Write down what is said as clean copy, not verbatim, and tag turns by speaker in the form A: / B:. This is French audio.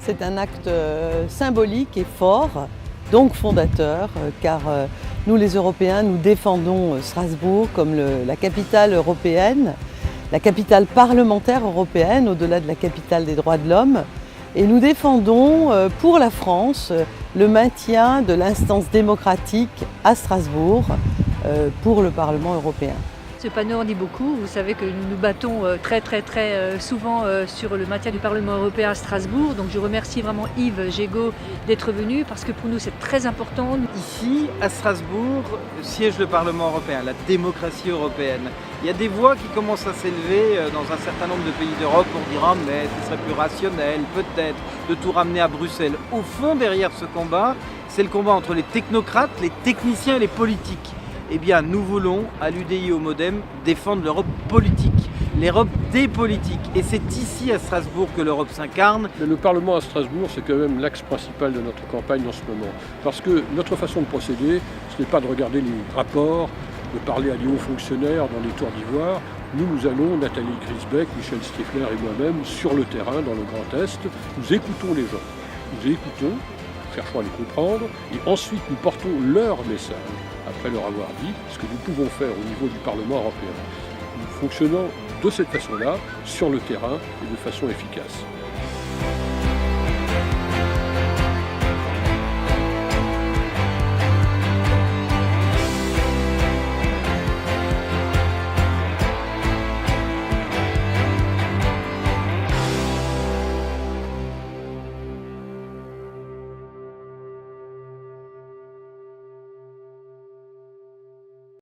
A: C'est un acte symbolique et fort, donc fondateur, car nous les Européens, nous défendons Strasbourg comme la capitale européenne, la capitale parlementaire européenne, au-delà de la capitale des droits de l'homme. Et nous défendons pour la France le maintien de l'instance démocratique à Strasbourg pour le Parlement européen.
B: Ce panneau en dit beaucoup. Vous savez que nous nous battons très souvent sur le maintien du Parlement européen à Strasbourg. Donc je remercie vraiment Yves Gégaud d'être venu parce que pour nous c'est très important.
C: Ici, à Strasbourg, siège le Parlement européen, la démocratie européenne. Il y a des voix qui commencent à s'élever dans un certain nombre de pays d'Europe pour dire « Ah mais ce serait plus rationnel, peut-être, de tout ramener à Bruxelles ». Au fond, derrière ce combat, c'est le combat entre les technocrates, les techniciens et les politiques. Eh bien, nous voulons, à l'UDI au MoDem, défendre l'Europe politique, l'Europe des politiques. Et c'est ici, à Strasbourg, que l'Europe s'incarne.
D: Le Parlement à Strasbourg, c'est quand même l'axe principal de notre campagne en ce moment. Parce que notre façon de procéder, ce n'est pas de regarder les rapports, de parler à des hauts fonctionnaires dans les tours d'ivoire. Nous allons, Nathalie Griesbeck, Michel Stifler et moi-même, sur le terrain, dans le Grand Est. Nous écoutons les gens. Nous les écoutons, cherchons à les comprendre, et ensuite nous portons leur message, après leur avoir dit ce que nous pouvons faire au niveau du Parlement européen. Nous fonctionnons de cette façon-là, sur le terrain et de façon efficace.